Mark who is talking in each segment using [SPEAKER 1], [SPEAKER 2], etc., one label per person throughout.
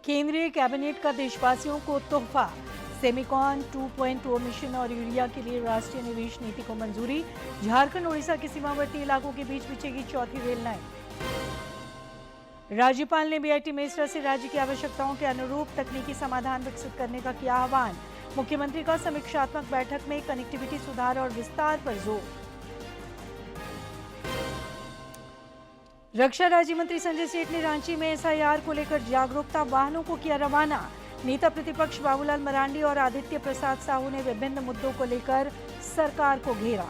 [SPEAKER 1] केंद्रीय कैबिनेट का देशवासियों को तोहफा। सेमिकॉन 2.0 मिशन और यूरिया के लिए राष्ट्रीय निवेश नीति को मंजूरी। झारखंड ओडिशा के सीमावर्ती इलाकों के बीच बिछेगी चौथी रेल लाइन। राज्यपाल ने बीआईटी मेसरा से राज्य की आवश्यकताओं के अनुरूप तकनीकी समाधान विकसित करने का किया आह्वान। मुख्यमंत्री का समीक्षात्मक बैठक में कनेक्टिविटी सुधार और विस्तार पर जोर। रक्षा राज्य मंत्री संजय सेठ ने रांची में एसआईआर को लेकर जागरूकता वाहनों को किया रवाना। नेता प्रतिपक्ष बाबूलाल मरांडी और आदित्य प्रसाद साहू ने विभिन्न मुद्दों को लेकर सरकार को घेरा।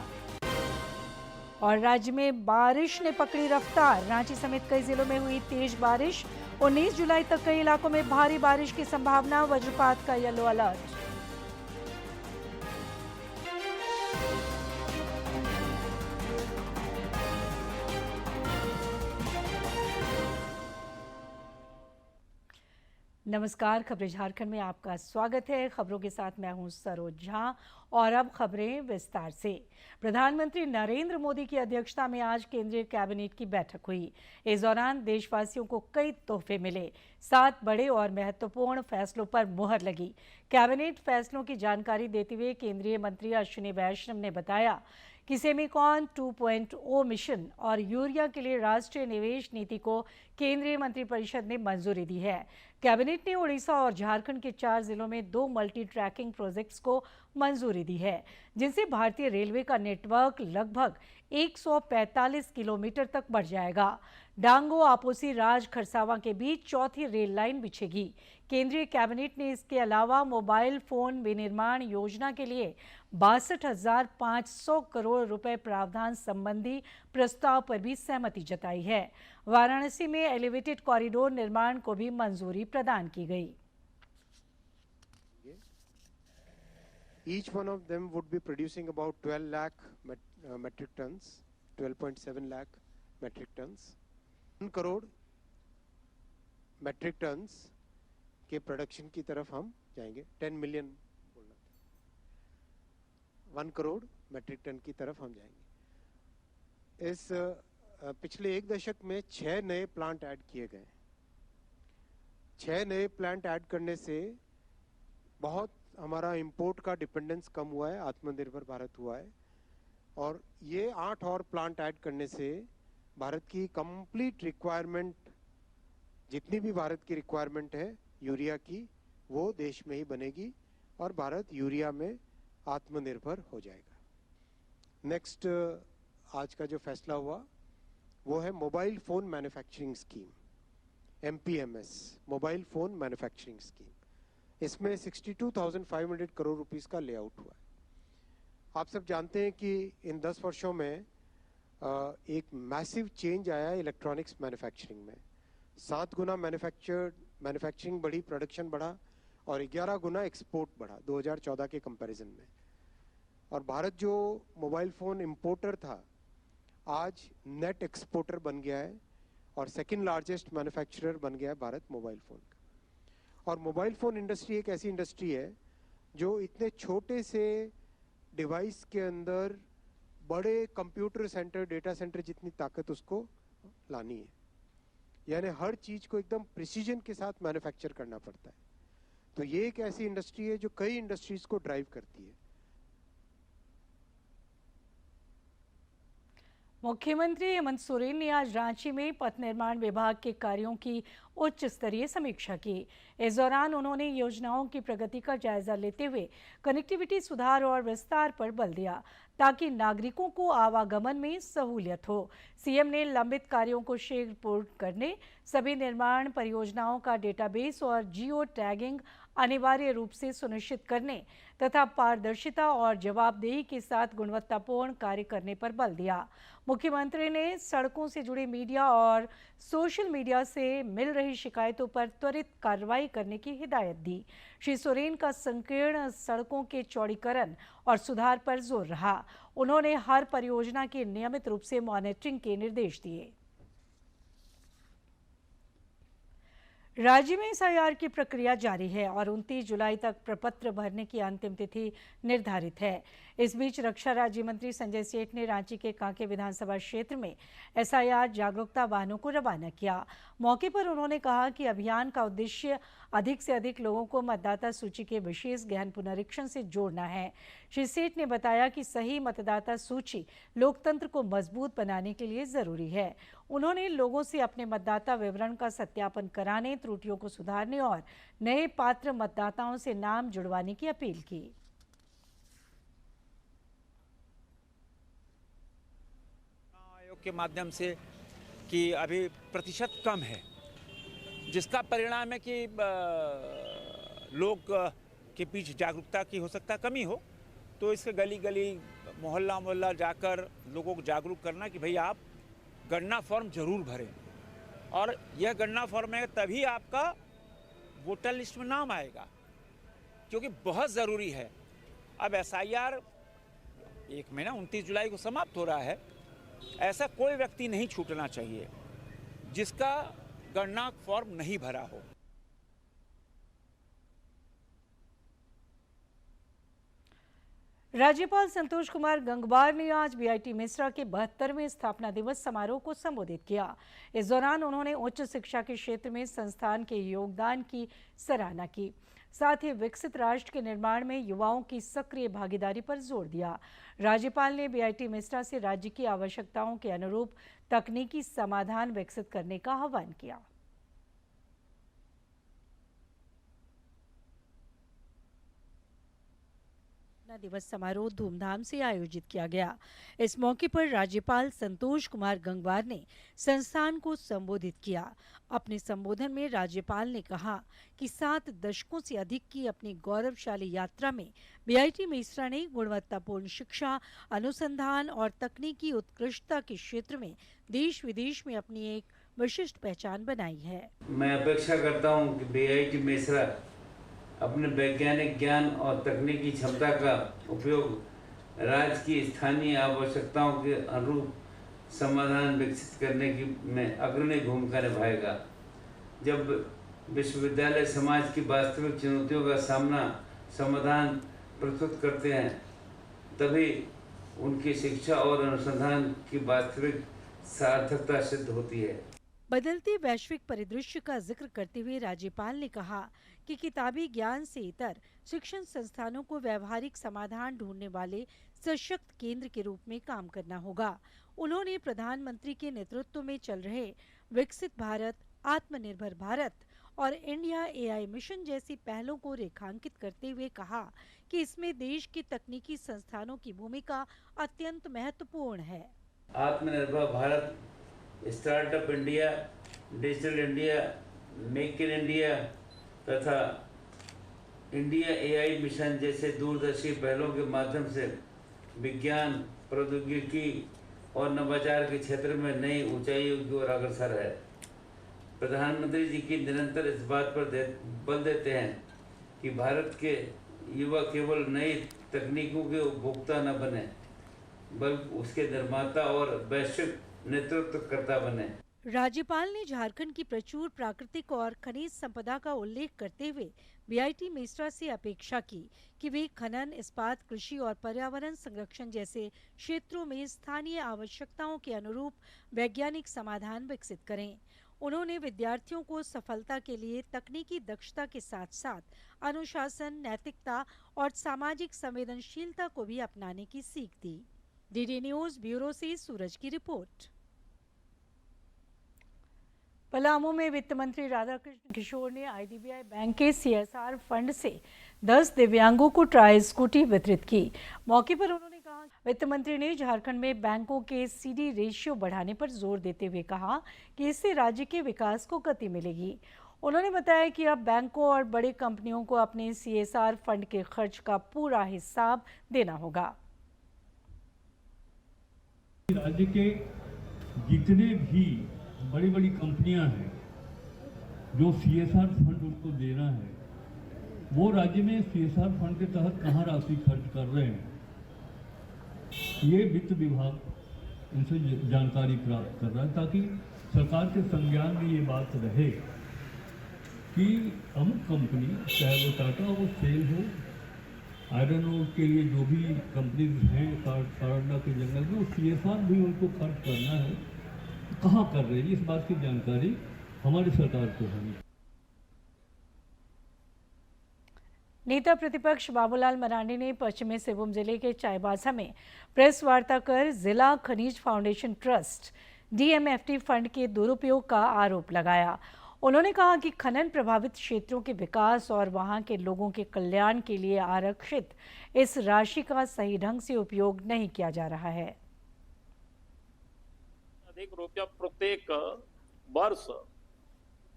[SPEAKER 1] और राज्य में बारिश ने पकड़ी रफ्तार। रांची समेत कई जिलों में हुई तेज बारिश। 19 जुलाई तक कई इलाकों में भारी बारिश की संभावना। वज्रपात का येलो अलर्ट। नमस्कार, खबरें झारखंड में आपका स्वागत है। खबरों के साथ मैं हूं सरोज झा और अब खबरें विस्तार से। प्रधानमंत्री नरेंद्र मोदी की अध्यक्षता में आज केंद्रीय कैबिनेट की बैठक हुई। इस दौरान देशवासियों को कई तोहफे मिले। 7 बड़े और महत्वपूर्ण फैसलों पर मुहर लगी। कैबिनेट फैसलों की जानकारी देते हुए केंद्रीय मंत्री अश्विनी वैष्णव ने बताया कि सेमिकॉन 2.0 मिशन और यूरिया के लिए राष्ट्रीय निवेश नीति को केंद्रीय मंत्रिपरिषद ने मंजूरी दी है। कैबिनेट ने ओडिशा और झारखंड के 4 जिलों में 2 मल्टी ट्रैकिंग प्रोजेक्ट्स को मंजूरी दी है, जिनसे भारतीय रेलवे का नेटवर्क लगभग 145 किलोमीटर तक बढ़ जाएगा। डांगो आपोसी राज खरसावां के बीच चौथी रेल लाइन बिछेगी। केंद्रीय कैबिनेट ने इसके अलावा मोबाइल फोन विनिर्माण योजना के लिए 62,500 करोड़ रुपए प्रावधान संबंधी प्रस्ताव पर भी सहमति जताई है। वाराणसी में एलिवेटेड कॉरिडोर निर्माण को भी मंजूरी प्रदान की गई।
[SPEAKER 2] Each one of them would be producing about 12 lakh metric tons, 12.7 lakh metric tons. 1 crore metric tons के प्रोडक्शन की तरफ हम जाएंगे। 10 मिलियन बोलना था। 1 करोड़ मेट्रिक टन की तरफ हम जाएंगे। इस पिछले 1 दशक में 6 नए प्लांट ऐड किए गए। 6 नए प्लांट ऐड करने से बहुत हमारा इंपोर्ट का डिपेंडेंस कम हुआ है, आत्मनिर्भर भारत हुआ है। और ये 8 और प्लांट ऐड करने से भारत की कंप्लीट रिक्वायरमेंट, जितनी भी भारत की रिक्वायरमेंट है यूरिया की, वो देश में ही बनेगी और भारत यूरिया में आत्मनिर्भर हो जाएगा। नेक्स्ट आज का जो फैसला हुआ वो है mobile phone manufacturing scheme, MPMS, mobile phone manufacturing scheme. इसमें 62,500 करोड़ रुपीस का लेआउट हुआ है। आप सब जानते हैं कि इन 10 वर्षों में एक मैसिव चेंज आया है इलेक्ट्रॉनिक्स मैन्युफैक्चरिंग में। 7 गुना मैन्युफैक्चरिंग बढ़ी, प्रोडक्शन बढ़ा और 11 गुना एक्सपोर्ट बढ़ा 2014 के कंपैरिजन में। और भारत जो मोबाइल फोन इंपोर्टर था, आज नेट एक्सपोर्टर बन गया है और सेकंड लार्जेस्ट मैन्युफैक्चरर बन गया है भारत मोबाइल फोन का। और मोबाइल फोन इंडस्ट्री एक ऐसी इंडस्ट्री है जो इतने छोटे से डिवाइस के अंदर बड़े कंप्यूटर सेंटर, डेटा सेंटर जितनी ताकत उसको लानी है, यानी हर चीज को एकदम प्रिसीजन के साथ मैन्युफैक्चर करना पड़ता है। तो ये एक ऐसी इंडस्ट्री है जो कई इंडस्ट्रीज को ड्राइव करती है।
[SPEAKER 1] मुख्यमंत्री हेमंत सोरेन ने आज रांची में पथ निर्माण विभाग के कार्यों की उच्च स्तरीय समीक्षा की। इस दौरान उन्होंने योजनाओं की प्रगति का जायजा लेते हुए कनेक्टिविटी सुधार और विस्तार पर बल दिया ताकि नागरिकों को आवागमन में सहूलियत हो। सीएम ने लंबित कार्यों को शीघ्र पूर्ण करने, सभी निर्माण परियोजनाओं का डेटाबेस और जियो टैगिंग अनिवार्य रूप से सुनिश्चित करने तथा पारदर्शिता और जवाबदेही के साथ गुणवत्तापूर्ण कार्य करने पर बल दिया। मुख्यमंत्री ने सड़कों से जुड़े मीडिया और सोशल मीडिया से मिल रही शिकायतों पर त्वरित कार्रवाई करने की हिदायत दी। श्री सोरेन का संकीर्ण सड़कों के चौड़ीकरण और सुधार पर जोर रहा। उन्होंने हर परियोजना की नियमित रूप से मॉनिटरिंग के निर्देश दिए। राज्य में एसआईआर की प्रक्रिया जारी है और 29 जुलाई तक प्रपत्र भरने की अंतिम तिथि निर्धारित है। इस बीच रक्षा राज्य मंत्री संजय सेठ ने रांची के कांके विधानसभा क्षेत्र में एसआईआर जागरूकता वाहनों को रवाना किया। मौके पर उन्होंने कहा कि अभियान का उद्देश्य अधिक से अधिक लोगों को मतदाता सूची के विशेष गहन पुनरीक्षण से जोड़ना है। श्री सेठ ने बताया कि सही मतदाता सूची लोकतंत्र को मजबूत बनाने के लिए जरूरी है। उन्होंने लोगों से अपने मतदाता विवरण का सत्यापन कराने, त्रुटियों को सुधारने और नए पात्र मतदाताओं से नाम जुड़वाने की अपील की।
[SPEAKER 3] के माध्यम से कि अभी प्रतिशत कम है, जिसका परिणाम है कि लोग के बीच जागरूकता की हो सकता कमी हो। तो इसके गली गली मोहल्ला मोहल्ला जाकर लोगों को जागरूक करना कि भाई आप गणना फॉर्म जरूर भरें, और यह गणना फॉर्म है तभी आपका वोटर लिस्ट में नाम आएगा, क्योंकि बहुत ज़रूरी है। अब SIR 1 महीना 29 जुलाई को समाप्त हो रहा है। ऐसा कोई व्यक्ति नहीं छूटना चाहिए जिसका गणना फॉर्म नहीं भरा हो।
[SPEAKER 1] राज्यपाल संतोष कुमार गंगवार ने आज BIT मिश्रा के 72वें स्थापना दिवस समारोह को संबोधित किया। इस दौरान उन्होंने उच्च शिक्षा के क्षेत्र में संस्थान के योगदान की सराहना की। साथ ही विकसित राष्ट्र के निर्माण में युवाओं की सक्रिय भागीदारी पर जोर दिया। राज्यपाल ने BIT मिश्रा से राज्य की आवश्यकताओं के अनुरूप तकनीकी समाधान विकसित करने का आह्वान किया। दिवस समारोह धूमधाम से आयोजित किया गया। इस मौके पर राज्यपाल संतोष कुमार गंगवार ने संस्थान को संबोधित किया। अपने संबोधन में राज्यपाल ने कहा कि 7 दशकों से अधिक की अपनी गौरवशाली यात्रा में BIT मिश्रा ने गुणवत्तापूर्ण शिक्षा, अनुसंधान और तकनीकी उत्कृष्टता के क्षेत्र में देश विदेश में अपनी एक विशिष्ट पहचान बनाई है।
[SPEAKER 4] मैं अपेक्षा करता हूं कि BIT मिश्रा अपने वैज्ञानिक ज्ञान और तकनीकी क्षमता का उपयोग राज्य की स्थानीय आवश्यकताओं के अनुरूप समाधान विकसित करने की में अग्रणी भूमिका निभाएगा। जब विश्वविद्यालय समाज की वास्तविक चुनौतियों का समाधान प्रस्तुत करते हैं, तभी उनकी शिक्षा और अनुसंधान की वास्तविक सार्थकता सिद्ध होती है।
[SPEAKER 1] बदलते वैश्विक परिदृश्य का जिक्र करते हुए राज्यपाल ने कहा कि किताबी ज्ञान से इतर शिक्षण संस्थानों को व्यवहारिक समाधान ढूंढने वाले सशक्त केंद्र के रूप में काम करना होगा। उन्होंने प्रधानमंत्री के नेतृत्व में चल रहे विकसित भारत, आत्मनिर्भर भारत और इंडिया AI मिशन जैसी पहलों को रेखांकित करते हुए कहा कि इसमें देश के तकनीकी संस्थानों की भूमिका अत्यंत महत्वपूर्ण है।
[SPEAKER 4] आत्मनिर्भर Bharat, startup India, digital India, make in India तथा इंडिया AI मिशन जैसे दूरदर्शी पहलों के माध्यम से विज्ञान, प्रौद्योगिकी और नवाचार के क्षेत्र में नई ऊंचाइयों की ओर अग्रसर है। प्रधानमंत्री जी की निरंतर इस बात पर बल देते हैं कि भारत के युवा केवल नई तकनीकों के उपभोक्ता न बने, बल्कि उसके निर्माता और वैश्विक नेतृत्वकर्ता बने।
[SPEAKER 1] राज्यपाल ने झारखंड की प्रचुर प्राकृतिक और खनिज संपदा का उल्लेख करते हुए BIT मिश्रा से अपेक्षा की कि वे खनन, इस्पात, कृषि और पर्यावरण संरक्षण जैसे क्षेत्रों में स्थानीय आवश्यकताओं के अनुरूप वैज्ञानिक समाधान विकसित करें। उन्होंने विद्यार्थियों को सफलता के लिए तकनीकी दक्षता के साथ साथ अनुशासन, नैतिकता और सामाजिक संवेदनशीलता को भी अपनाने की सीख दी। DD न्यूज ब्यूरो से सूरज की रिपोर्ट। पलामू में वित्त मंत्री राधाकृष्ण किशोर ने IDBI बैंक के CSR फंड से 10 दिव्यांगों को ट्राई स्कूटी वितरित की। मौके पर उन्होंने कहा, वित्त मंत्री ने झारखंड में बैंकों के CD रेशियो बढ़ाने पर जोर देते हुए कहा कि इससे राज्य के विकास को गति मिलेगी। उन्होंने बताया कि अब बैंकों और बड़ी कंपनियों को अपने CSR फंड के खर्च का पूरा हिसाब देना होगा।
[SPEAKER 5] राज्य के जितने भी बड़ी बड़ी कंपनियां हैं जो CSR फंड उसको देना है, वो राज्य में CSR फंड के तहत कहाँ राशि खर्च कर रहे हैं, ये वित्त विभाग इनसे जानकारी प्राप्त कर रहा है, ताकि सरकार के संज्ञान में ये बात रहे कि अमुक कंपनी, चाहे वो टाटा हो, सेल हो, आयरन ओर के लिए जो भी कंपनीज हैं सारंडा के जंगल में, वो CSR भी उनको खर्च करना है, कहाँ कर रहे हैं, इस बात की जानकारी हमारी सरकार को होनी।
[SPEAKER 1] नेता प्रतिपक्ष बाबूलाल मरांडी ने पश्चिमी सिंहभूम जिले के चाईबासा में प्रेस वार्ता कर जिला खनिज फाउंडेशन ट्रस्ट डीएमएफटी फंड के दुरुपयोग का आरोप लगाया। उन्होंने कहा कि खनन प्रभावित क्षेत्रों के विकास और वहां के लोगों के कल्याण के लिए आरक्षित इस राशि का सही ढंग से उपयोग नहीं किया जा रहा है।
[SPEAKER 6] अधिक रुपया प्रत्येक वर्ष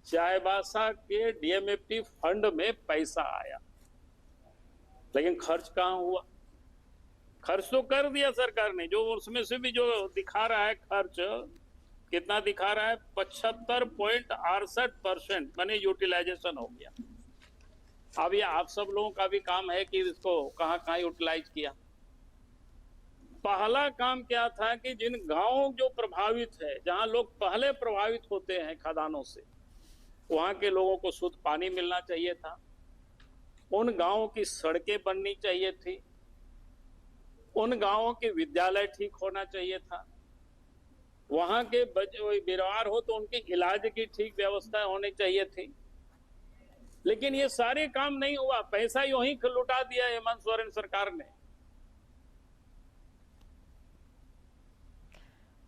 [SPEAKER 6] चाईबासा के डीएमएफटी फंड में पैसा आया, लेकिन खर्च कहाँ हुआ? खर्च तो कर दिया सरकार ने, जो उसमें से भी जो दिखा रहा है खर्च कितना दिखा रहा है, 75.68% माने यूटिलाइजेशन हो गया। अब ये आप सब लोगों का भी काम है कि इसको कहाँ कहाँ यूटिलाइज किया। पहला काम क्या था कि जिन गांवों जो प्रभावित है, जहां लोग पहले प्रभावित होते हैं खदानों से, वहां के लोगों को शुद्ध पानी मिलना चाहिए था, उन गांवों की सड़कें बननी चाहिए थी, उन गांवों के विद्यालय ठीक होना चाहिए था, वहां के बीमार हो तो उनके इलाज की ठीक व्यवस्था होनी चाहिए थी। लेकिन ये सारे काम नहीं हुआ, पैसा यूं ही लुटा दिया हेमंत सोरेन सरकार ने।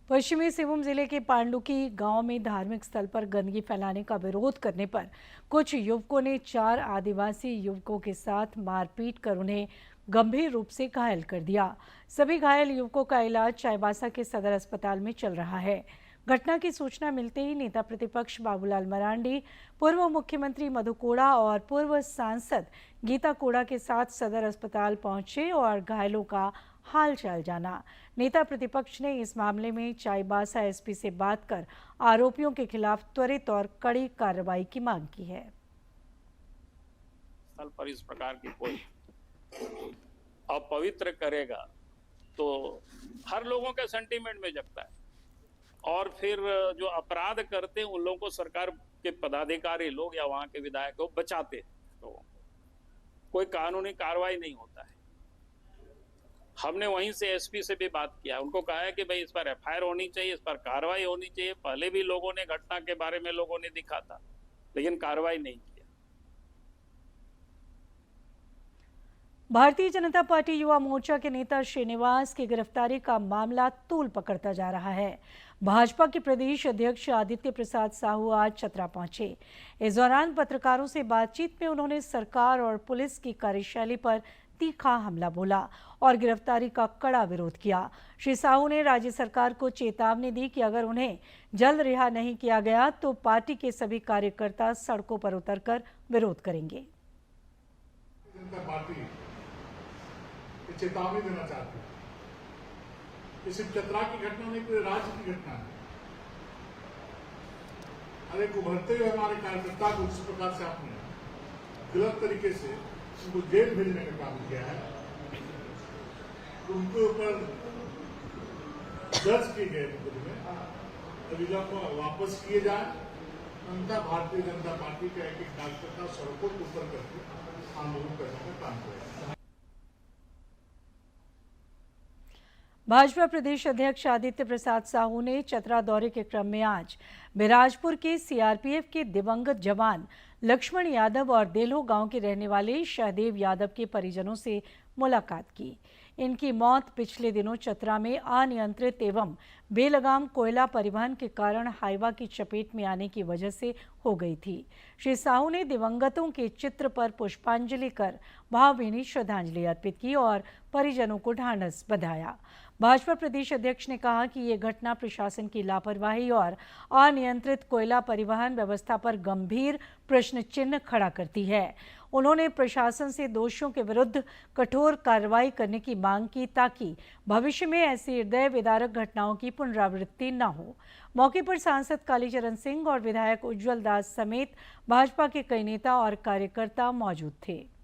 [SPEAKER 1] पश्चिमी सिंहभूम जिले के पांडुकी गांव में धार्मिक स्थल पर गंदगी फैलाने का विरोध करने पर कुछ युवकों ने 4 आदिवासी युवकों के साथ मारपीट कर उन्हें गंभीर रूप से घायल कर दिया। सभी घायल युवकों का इलाज चाईबासा के सदर अस्पताल में चल रहा है। घटना की सूचना मिलते ही नेता प्रतिपक्ष बाबूलाल मरांडी, पूर्व मुख्यमंत्री मधु कोड़ा और पूर्व सांसद गीता कोड़ा के साथ सदर अस्पताल पहुंचे और घायलों का हालचाल जाना। नेता प्रतिपक्ष ने इस मामले में चाईबासा एसपी से बात कर आरोपियों के खिलाफ त्वरित और कड़ी कार्रवाई की मांग की है।
[SPEAKER 6] स्थल पर इस प्रकार की कोई अपवित्र करेगा तो हर लोगों के सेंटीमेंट में जगता है, और फिर जो अपराध करते हैं उन लोगों को सरकार के पदाधिकारी लोग या वहां के विधायक को बचाते हैं, तो कोई कानूनी कार्रवाई नहीं होता है। हमने वहीं से एसपी से भी बात किया, उनको कहा है कि भाई इस पर एफआईआर होनी चाहिए, इस पर कार्रवाई होनी चाहिए। पहले भी लोगों ने घटना के बारे में लोगों ने दिखा था, लेकिन कार्रवाई नहीं किया।
[SPEAKER 1] भारतीय जनता पार्टी युवा मोर्चा के नेता श्रीनिवास की गिरफ्तारी का मामला तूल पकड़ता जा रहा है। भाजपा के प्रदेश अध्यक्ष आदित्य प्रसाद साहू आज चतरा पहुंचे। इस दौरान पत्रकारों से बातचीत में उन्होंने सरकार और पुलिस की कार्यशैली पर तीखा हमला बोला और गिरफ्तारी का कड़ा विरोध किया। श्री साहू ने राज्य सरकार को चेतावनी दी कि अगर उन्हें जल्द रिहा नहीं किया गया तो पार्टी के सभी कार्यकर्ता सड़कों पर उतरकर विरोध करेंगे।
[SPEAKER 7] चेतावनी देना चाहती हूँ। ये सिर्फ चतरा की घटना नहीं, पूरे राज्य की घटना है। अरे उभरते हुए हमारे कार्यकर्ता को जिस प्रकार से आपने गलत तरीके से उनको जेल भेजने का काम किया है, उनके ऊपर दर्ज किए गए मुकदमे अभियोग को वापस किए जाए, अन्यथा भारतीय जनता पार्टी का एक कार्यकर्ता सड़कों को ऊपर करके आंदोलन करने का काम करेगा।
[SPEAKER 1] भाजपा प्रदेश अध्यक्ष आदित्य प्रसाद साहू ने चतरा दौरे के क्रम में आज बिराजपुर के सीआरपीएफ के दिवंगत जवान लक्ष्मण यादव और देलो गांव के रहने वाले सहदेव यादव के परिजनों से मुलाकात की। इनकी मौत पिछले दिनों चतरा में अनियंत्रित एवं बेलगाम कोयला परिवहन के कारण हाइवा की चपेट में आने की वजह से हो गई थी। श्री साहू ने दिवंगतों के चित्र पर पुष्पांजलि कर भावभीनी श्रद्धांजलि अर्पित की और परिजनों को ढांढस बंधाया। भाजपा प्रदेश अध्यक्ष ने कहा कि ये घटना प्रशासन की लापरवाही और अनियंत्रित कोयला परिवहन व्यवस्था पर गंभीर प्रश्न चिन्ह खड़ा करती है। उन्होंने प्रशासन से दोषियों के विरुद्ध कठोर कार्रवाई करने की मांग की ताकि भविष्य में ऐसी हृदय विदारक घटनाओं की पुनरावृत्ति न हो। मौके पर सांसद कालीचरण सिंह और विधायक उज्जवल दास समेत भाजपा के कई नेता और कार्यकर्ता मौजूद थे।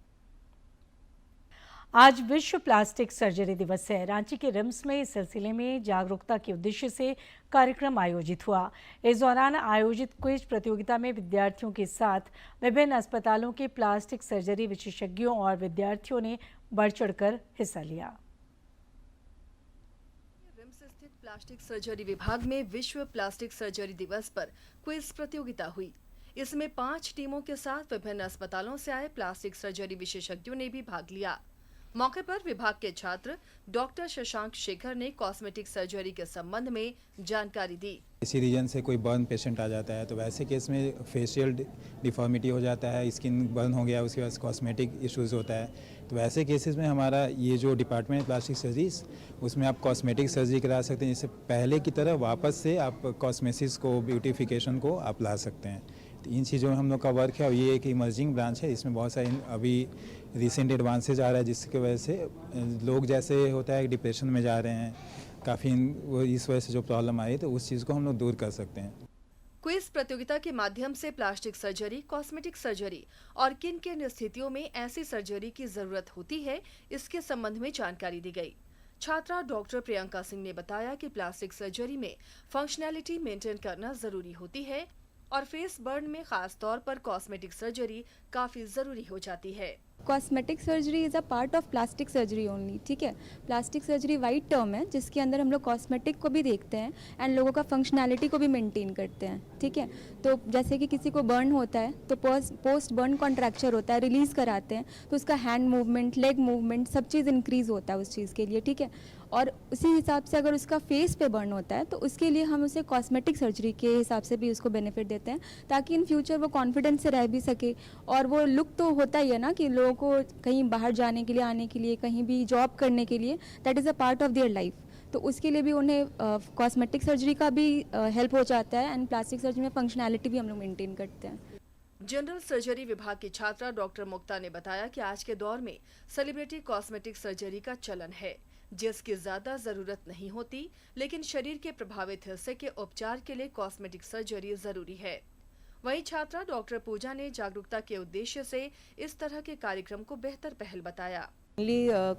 [SPEAKER 1] आज विश्व प्लास्टिक सर्जरी दिवस है। रांची के रिम्स में इस सिलसिले में जागरूकता के उद्देश्य से कार्यक्रम आयोजित हुआ। इस दौरान आयोजित क्विज प्रतियोगिता में विद्यार्थियों के साथ विभिन्न अस्पतालों के प्लास्टिक सर्जरी विशेषज्ञों और विद्यार्थियों ने बढ़ चढ़कर हिस्सा लिया।
[SPEAKER 8] रिम्स स्थित प्लास्टिक सर्जरी विभाग में विश्व प्लास्टिक सर्जरी दिवस पर क्विज प्रतियोगिता हुई। इसमें 5 टीमों के साथ विभिन्न अस्पतालों से आए प्लास्टिक सर्जरी विशेषज्ञों ने भी भाग लिया। मौके पर विभाग के छात्र डॉक्टर शशांक शेखर ने कॉस्मेटिक सर्जरी के संबंध में जानकारी दी।
[SPEAKER 9] इसी रीजन से कोई बर्न पेशेंट आ जाता है तो वैसे केस में फेशियल डिफॉर्मिटी हो जाता है, स्किन बर्न हो गया, उसके बाद कॉस्मेटिक इश्यूज होता है। तो वैसे केसेस में हमारा ये जो डिपार्टमेंट प्लास्टिक सर्जरीज, उसमें आप कॉस्मेटिक सर्जरी करा सकते हैं, जिससे पहले की तरह वापस से आप कॉस्मेसिस को, ब्यूटिफिकेशन को आप ला सकते हैं। तो इन चीज़ों में हम लोग का वर्क है और ये एक इमर्जिंग ब्रांच है। इसमें बहुत सारे अभी रिसेंट एडवांसेज आ रहा है, जिसकी वजह से लोग जैसे होता है डिप्रेशन में जा रहे हैं, काफ़ी इस वजह से जो प्रॉब्लम आई है तो उस चीज़ को हम लोग दूर कर सकते हैं।
[SPEAKER 8] क्विज प्रतियोगिता के माध्यम से प्लास्टिक सर्जरी, कॉस्मेटिक सर्जरी और किन किन स्थितियों में ऐसी सर्जरी की जरूरत होती है, इसके संबंध में जानकारी दी गई। छात्रा डॉक्टर प्रियंका सिंह ने बताया कि प्लास्टिक सर्जरी में फंक्शनैलिटी मेंटेन करना जरूरी होती है और फेस बर्न में खास तौर पर कॉस्मेटिक सर्जरी काफी जरूरी हो जाती है।
[SPEAKER 10] Cosmetic surgery is a part of plastic surgery only, ठीक है। प्लास्टिक सर्जरी वाइड टर्म है जिसके अंदर हम लोग कॉस्मेटिक को भी देखते हैं एंड लोगों का फंक्शनैलिटी को भी मेंटेन करते हैं, ठीक है। तो जैसे कि किसी को बर्न होता है तो पोस्ट बर्न कॉन्ट्रैक्चर होता है, रिलीज़ कराते हैं तो उसका हैंड मूवमेंट, लेग मूवमेंट सब चीज़ इंक्रीज़ होता है उस चीज़ के लिए, ठीक है। और उसी हिसाब से अगर उसका फेस पे बर्न होता है तो उसके लिए हम उसे कॉस्मेटिक सर्जरी के हिसाब से भी उसको बेनिफिट देते हैं, ताकि इन फ्यूचर वो कॉन्फिडेंस से रह भी सके। और वो लुक तो होता ही है ना कि लोगों को कहीं बाहर जाने के लिए, आने के लिए, कहीं भी जॉब करने के लिए, that is a part of their life. तो उसके लिए भी उन्हें कॉस्मेटिक सर्जरी का भी हेल्प हो जाता है एंड प्लास्टिक सर्जरी में फंक्शनैलिटी भी हम लोग मेंटेन करते हैं।
[SPEAKER 8] जनरल सर्जरी विभाग की छात्रा डॉक्टर मुक्ता ने बताया कि आज के दौर में सेलिब्रिटी कॉस्मेटिक सर्जरी का चलन है, जिसकी ज्यादा जरूरत नहीं होती, लेकिन शरीर के प्रभावित हिस्से के उपचार के लिए कॉस्मेटिक सर्जरी जरूरी है। वहीं छात्रा डॉक्टर पूजा ने जागरूकता के उद्देश्य से इस तरह के कार्यक्रम को बेहतर पहल बताया।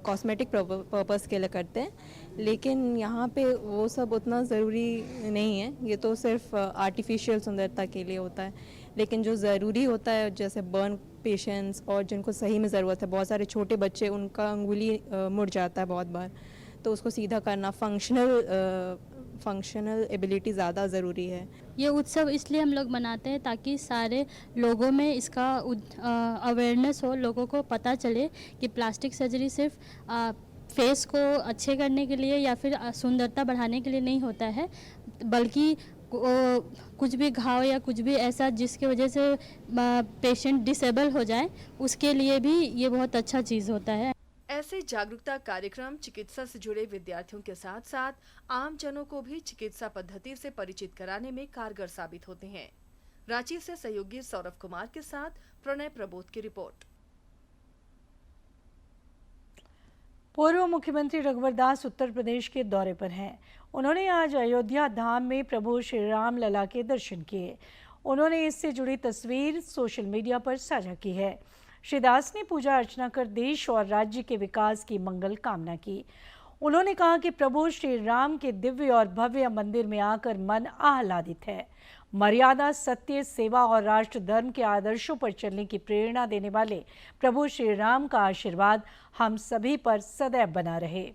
[SPEAKER 11] कॉस्मेटिक पर्पस के लिए करते हैं, लेकिन यहाँ पे वो सब उतना ज़रूरी नहीं है। ये तो सिर्फ आर्टिफिशियल सुंदरता के लिए होता है, लेकिन जो ज़रूरी होता है जैसे बर्न पेशेंट्स और जिनको सही में ज़रूरत है, बहुत सारे छोटे बच्चे उनका अंगुली मुड़ जाता है बहुत बार, तो उसको सीधा करना, फंक्शनल एबिलिटी ज़्यादा ज़रूरी है।
[SPEAKER 12] ये उत्सव इसलिए हम लोग मनाते हैं ताकि सारे लोगों में इसका अवेयरनेस हो, लोगों को पता चले कि प्लास्टिक सर्जरी सिर्फ फेस को अच्छे करने के लिए या फिर सुंदरता बढ़ाने के लिए नहीं होता है, बल्कि कुछ भी घाव या कुछ भी ऐसा जिसकी वजह से पेशेंट डिसेबल हो जाए, उसके लिए भी ये बहुत अच्छा चीज़ होता है।
[SPEAKER 8] ऐसे जागरूकता कार्यक्रम चिकित्सा से जुड़े विद्यार्थियों के साथ साथ आम जनों को भी चिकित्सा पद्धति से परिचित कराने में कारगर साबित होते हैं। रांची से सहयोगी सौरभ कुमार के साथ प्रणय प्रबोध की रिपोर्ट।
[SPEAKER 1] पूर्व मुख्यमंत्री रघुवर दास उत्तर प्रदेश के दौरे पर हैं। उन्होंने आज अयोध्या धाम में प्रभु श्री राम लला के दर्शन किए। उन्होंने इससे जुड़ी तस्वीर सोशल मीडिया पर साझा की है। श्री दास ने पूजा अर्चना कर देश और राज्य के विकास की मंगल कामना की। उन्होंने कहा कि प्रभु श्री राम के दिव्य और भव्य मंदिर में आकर मन आह्लादित है। मर्यादा, सत्य, सेवा और राष्ट्र धर्म के आदर्शों पर चलने की प्रेरणा देने वाले प्रभु श्री राम का आशीर्वाद हम सभी पर सदैव बना रहे।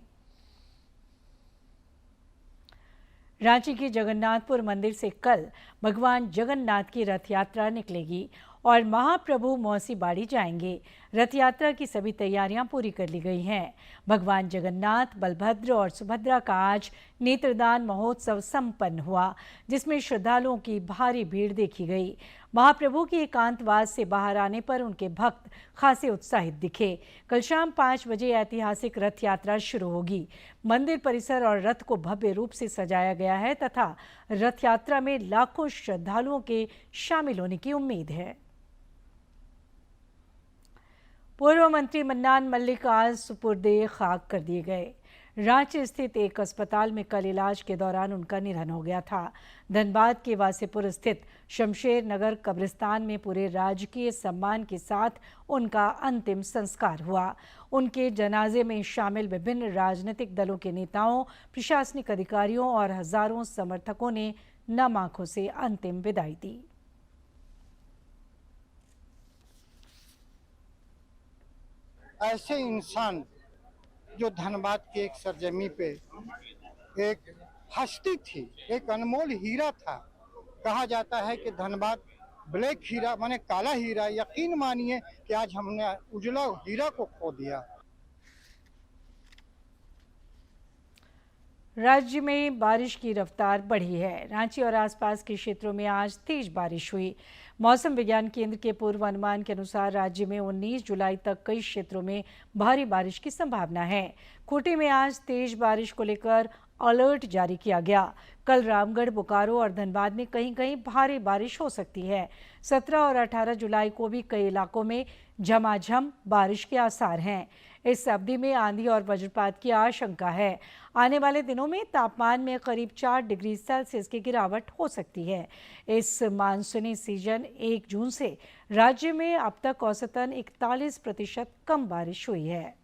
[SPEAKER 1] रांची के जगन्नाथपुर मंदिर से कल भगवान जगन्नाथ की रथ यात्रा निकलेगी और महाप्रभु मौसी बाड़ी जाएंगे। रथ यात्रा की सभी तैयारियां पूरी कर ली गई हैं। भगवान जगन्नाथ, बलभद्र और सुभद्रा का आज नेत्रदान महोत्सव संपन्न हुआ, जिसमें श्रद्धालुओं की भारी भीड़ देखी गई। महाप्रभु की एकांतवास से बाहर आने पर उनके भक्त खासे उत्साहित दिखे। कल शाम 5 बजे ऐतिहासिक रथ यात्रा शुरू होगी। मंदिर परिसर और रथ को भव्य रूप से सजाया गया है तथा रथ यात्रा में लाखों श्रद्धालुओं के शामिल होने की उम्मीद है। पूर्व मंत्री मन्नान मल्लिक आज सुपुर्दे खाक कर दिए गए। रांची स्थित एक अस्पताल में कल इलाज के दौरान उनका निधन हो गया था। धनबाद के वासेपुर स्थित शमशेर नगर कब्रिस्तान में पूरे राजकीय सम्मान के साथ उनका अंतिम संस्कार हुआ। उनके जनाजे में शामिल विभिन्न राजनीतिक दलों के नेताओं, प्रशासनिक अधिकारियों और हजारों समर्थकों ने नम आंखों से अंतिम विदाई दी।
[SPEAKER 13] ऐसे इंसान जो धनबाद के एक सरजमी पे एक हस्ती थी, एक अनमोल हीरा था। कहा जाता है कि धनबाद ब्लैक हीरा माने काला हीरा, यकीन मानिए कि आज हमने उजला हीरा को खो दिया।
[SPEAKER 1] राज्य में बारिश की रफ्तार बढ़ी है। रांची और आसपास के क्षेत्रों में आज तेज बारिश हुई। मौसम विज्ञान केंद्र के पूर्व अनुमान के अनुसार राज्य में 19 जुलाई तक कई क्षेत्रों में भारी बारिश की संभावना है। खूंटी में आज तेज बारिश को लेकर अलर्ट जारी किया गया। कल रामगढ़, बोकारो और धनबाद में कहीं कहीं भारी बारिश हो सकती है। 17 और 18 जुलाई को भी कई इलाकों में झमाझम बारिश के आसार हैं। इस अवधि में आंधी और वज्रपात की आशंका है। आने वाले दिनों में तापमान में करीब 4 डिग्री सेल्सियस की गिरावट हो सकती है। इस मानसूनी सीजन 1 जून से राज्य में अब तक औसतन 41% कम बारिश हुई है।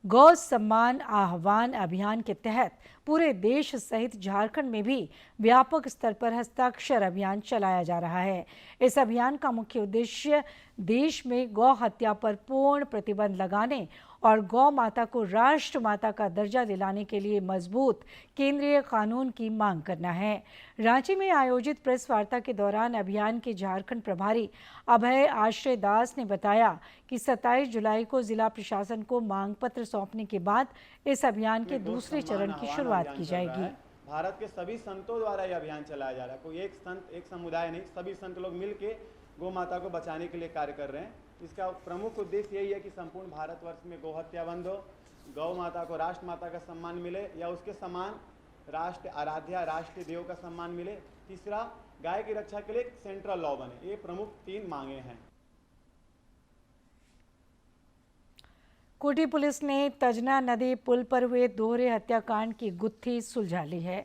[SPEAKER 1] गौ सम्मान आह्वान अभियान के तहत पूरे देश सहित झारखंड में भी व्यापक स्तर पर हस्ताक्षर अभियान चलाया जा रहा है। इस अभियान का मुख्य उद्देश्य देश में गौ हत्या पर पूर्ण प्रतिबंध लगाने और गौ माता को राष्ट्र माता का दर्जा दिलाने के लिए मजबूत केंद्रीय कानून की मांग करना है। रांची में आयोजित प्रेस वार्ता के दौरान अभियान के झारखंड प्रभारी अभय आश्रय दास ने बताया कि 27 जुलाई को जिला प्रशासन को मांग पत्र सौंपने के बाद इस अभियान के दूसरे चरण की शुरुआत की जाएगी।
[SPEAKER 14] भारत के सभी संतों द्वारा यह अभियान चलाया जा रहा है। कोई एक संत, एक समुदाय नहीं, सभी संत लोग मिलके गौ माता को बचाने के लिए कार्य कर रहे हैं। इसका प्रमुख उद्देश्य यही है कि संपूर्ण भारतवर्ष में गौ हत्या बंद हो, गौ माता को राष्ट्र माता का सम्मान मिले या उसके समान राष्ट्र आराध्या राष्ट्रीय देव का सम्मान मिले। तीसरा, गाय की रक्षा के लिए एक सेंट्रल लॉ बने। ये प्रमुख 3 मांगे हैं।
[SPEAKER 1] खूंटी पुलिस ने तजना नदी पुल पर हुए दोहरे हत्याकांड की गुत्थी सुलझा ली है।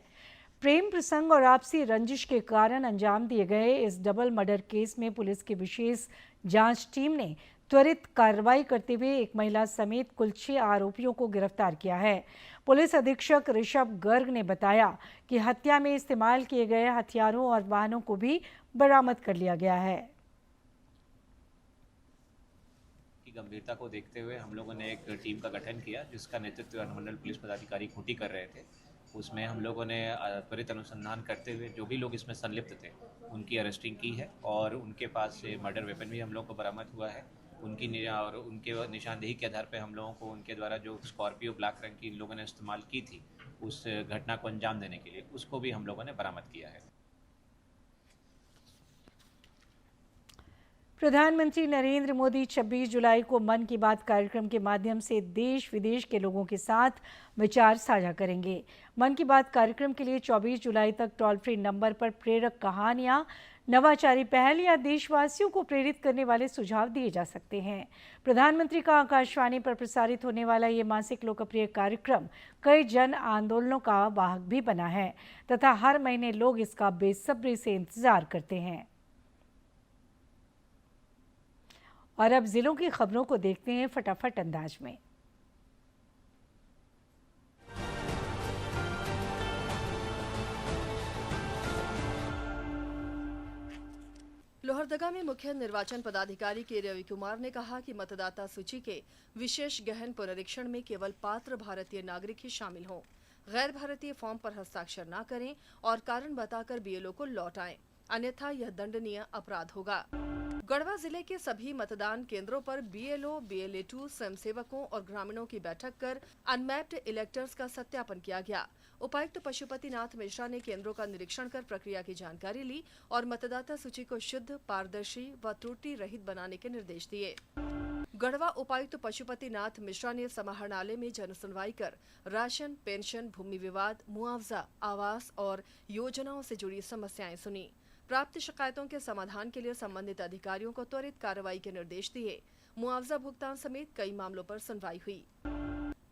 [SPEAKER 1] प्रेम प्रसंग और आपसी रंजिश के कारण अंजाम दिए गए इस डबल मर्डर केस में पुलिस की विशेष जांच टीम ने त्वरित कार्रवाई करते हुए एक महिला समेत कुल 6 आरोपियों को गिरफ्तार किया है। पुलिस अधीक्षक ऋषभ गर्ग ने बताया कि हत्या में इस्तेमाल किए गए हथियारों और वाहनों को भी बरामद कर लिया गया है।
[SPEAKER 15] गंभीरता को देखते हुए हम लोगों ने एक टीम का गठन किया जिसका नेतृत्व अनुमंडल पुलिस पदाधिकारी खूंटी कर रहे थे। उसमें हम लोगों ने त्वरित अनुसंधान करते हुए जो भी लोग इसमें संलिप्त थे उनकी अरेस्टिंग की है और उनके पास से मर्डर वेपन भी हम लोग को बरामद हुआ है। उनके निशानदेही के आधार पर हम लोगों को उनके द्वारा जो स्कॉर्पियो ब्लैक रंग की इन लोगों ने इस्तेमाल की थी उस घटना को अंजाम देने के लिए उसको भी हम लोगों ने बरामद किया है।
[SPEAKER 1] प्रधानमंत्री नरेंद्र मोदी 26 जुलाई को मन की बात कार्यक्रम के माध्यम से देश विदेश के लोगों के साथ विचार साझा करेंगे। मन की बात कार्यक्रम के लिए 24 जुलाई तक टोल फ्री नंबर पर प्रेरक कहानियां, नवाचारी पहल या देशवासियों को प्रेरित करने वाले सुझाव दिए जा सकते हैं। प्रधानमंत्री का आकाशवाणी पर प्रसारित होने वाला ये मासिक लोकप्रिय कार्यक्रम कई जन आंदोलनों का वाहक भी बना है तथा हर महीने लोग इसका बेसब्री से इंतजार करते हैं। और अब जिलों की खबरों को देखते हैं फटाफट अंदाज में।
[SPEAKER 8] लोहरदगा में मुख्य निर्वाचन पदाधिकारी के रवि कुमार ने कहा कि मतदाता सूची के विशेष गहन पुनरीक्षण में केवल पात्र भारतीय नागरिक ही शामिल हों। गैर भारतीय फॉर्म पर हस्ताक्षर न करें और कारण बताकर बीएलओ को लौटाएं, अन्यथा यह दंडनीय अपराध होगा। गढ़वा जिले के सभी मतदान केंद्रों पर बीएलओ, बीएलए2, स्वयंसेवकों और ग्रामीणों की बैठक कर अनमैप्ड इलेक्टर्स का सत्यापन किया गया। उपायुक्त पशुपति नाथ मिश्रा ने केंद्रों का निरीक्षण कर प्रक्रिया की जानकारी ली और मतदाता सूची को शुद्ध, पारदर्शी व त्रुटि रहित बनाने के निर्देश दिए। गढ़वा उपायुक्त पशुपति नाथ मिश्रा ने समाहरणालय में जन सुनवाई कर राशन, पेंशन, भूमि विवाद, मुआवजा, आवास और योजनाओं से जुड़ी समस्याएं सुनी। प्राप्त शिकायतों के समाधान के लिए संबंधित अधिकारियों को त्वरित कार्रवाई के निर्देश दिए। मुआवजा भुगतान समेत कई मामलों पर सुनवाई हुई।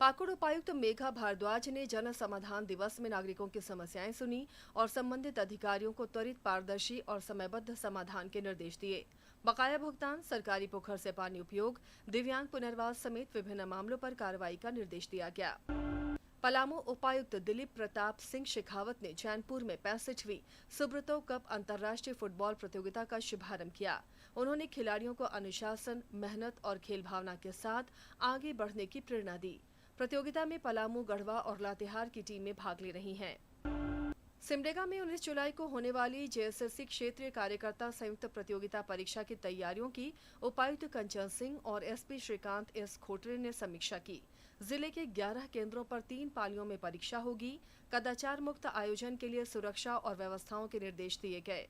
[SPEAKER 8] पाकुड़ उपायुक्त मेघा भारद्वाज ने जन समाधान दिवस में नागरिकों की समस्याएं सुनी और संबंधित अधिकारियों को त्वरित, पारदर्शी और समयबद्ध समाधान के निर्देश दिए। बकाया भुगतान, सरकारी पोखर से पानी उपयोग, दिव्यांग पुनर्वास समेत विभिन्न मामलों पर कार्रवाई का निर्देश दिया गया। पलामू उपायुक्त दिलीप प्रताप सिंह शेखावत ने चैनपुर में 65वीं सुब्रतो कप अंतर्राष्ट्रीय फुटबॉल प्रतियोगिता का शुभारंभ किया। उन्होंने खिलाड़ियों को अनुशासन, मेहनत और खेल भावना के साथ आगे बढ़ने की प्रेरणा दी। प्रतियोगिता में पलामू, गढ़वा और लातेहार की टीमें भाग ले रही हैं। सिमडेगा में 19 जुलाई को होने वाली जेएसएससी क्षेत्रीय कार्यकर्ता संयुक्त प्रतियोगिता परीक्षा की तैयारियों की उपायुक्त कंचन सिंह और एसपी श्रीकांत एस खोटरे ने समीक्षा की। जिले के 11 केंद्रों पर 3 पालियों में परीक्षा होगी। कदाचार मुक्त आयोजन के लिए सुरक्षा और व्यवस्थाओं के निर्देश दिए गए।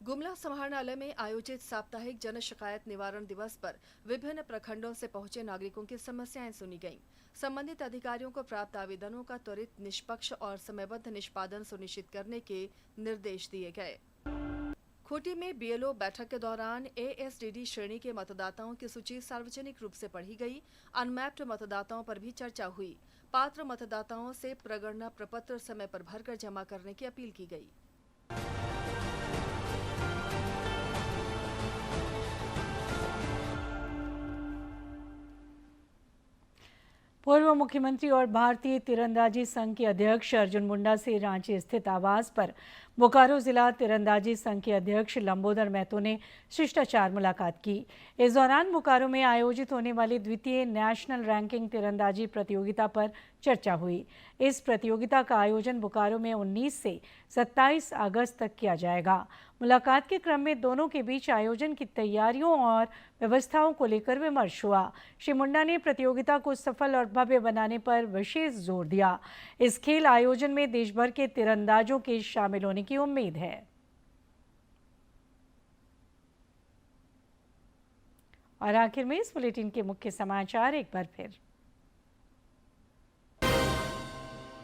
[SPEAKER 8] गुमला समाहरणालय में आयोजित साप्ताहिक जन शिकायत निवारण दिवस पर विभिन्न प्रखंडों से पहुंचे नागरिकों की समस्याएं सुनी गईं। संबंधित अधिकारियों को प्राप्त आवेदनों का त्वरित, निष्पक्ष और समयबद्ध निष्पादन सुनिश्चित करने के निर्देश दिए गए। खूंटी में बीएलओ बैठक के दौरान एएसडीडी श्रेणी के मतदाताओं की सूची सार्वजनिक रूप से पढ़ी गई। अनमैप्ड मतदाताओं पर भी चर्चा हुई। पात्र मतदाताओं से प्रगणना प्रपत्र समय पर भरकर जमा करने की अपील की गई।
[SPEAKER 1] पूर्व मुख्यमंत्री और भारतीय तीरंदाजी संघ के अध्यक्ष अर्जुन मुंडा से रांची स्थित आवास पर बोकारो जिला तीरंदाजी संघ के अध्यक्ष लंबोदर महतो ने शिष्टाचार मुलाकात की। इस दौरान बोकारो में आयोजित होने वाली द्वितीय नेशनल रैंकिंग तीरंदाजी प्रतियोगिता पर चर्चा हुई। इस प्रतियोगिता का आयोजन बोकारो में 19 से 27 अगस्त तक किया जाएगा। मुलाकात के क्रम में दोनों के बीच आयोजन की तैयारियों और व्यवस्थाओं को लेकर विमर्श हुआ। श्री मुंडा ने प्रतियोगिता को सफल और भव्य बनाने पर विशेष जोर दिया। इस खेल आयोजन में देश भर के तीरंदाजों के शामिल होने की उम्मीद है। और आखिर में इस बुलेटिन के मुख्य समाचार एक बार फिर।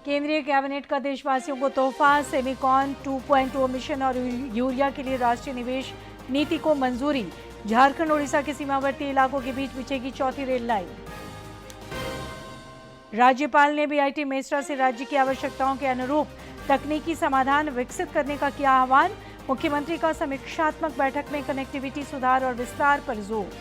[SPEAKER 1] केंद्रीय कैबिनेट का देशवासियों को तोहफा, सेमिकॉन 2.0 मिशन और यूरिया के लिए राष्ट्रीय निवेश नीति को मंजूरी। झारखंड ओडिशा के सीमावर्ती इलाकों के बीच बिछेगी चौथी रेल लाइन। राज्यपाल ने बीआईटी मेसरा से राज्य की आवश्यकताओं के अनुरूप तकनीकी समाधान विकसित करने का किया आह्वान। मुख्यमंत्री का समीक्षात्मक बैठक में कनेक्टिविटी सुधार और विस्तार पर जोर।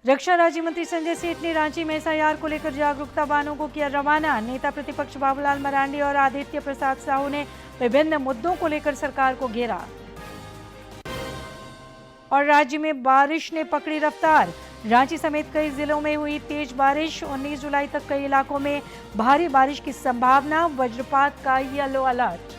[SPEAKER 1] रक्षा राज्य मंत्री संजय सेठ ने रांची में एसआईआर को लेकर जागरूकता वाहनों को किया रवाना। नेता प्रतिपक्ष बाबूलाल मरांडी और आदित्य प्रसाद साहू ने विभिन्न मुद्दों को लेकर सरकार को घेरा। और राज्य में बारिश ने पकड़ी रफ्तार। रांची समेत कई जिलों में हुई तेज बारिश। 19 जुलाई तक कई इलाकों में भारी बारिश की संभावना। वज्रपात का येलो अलर्ट।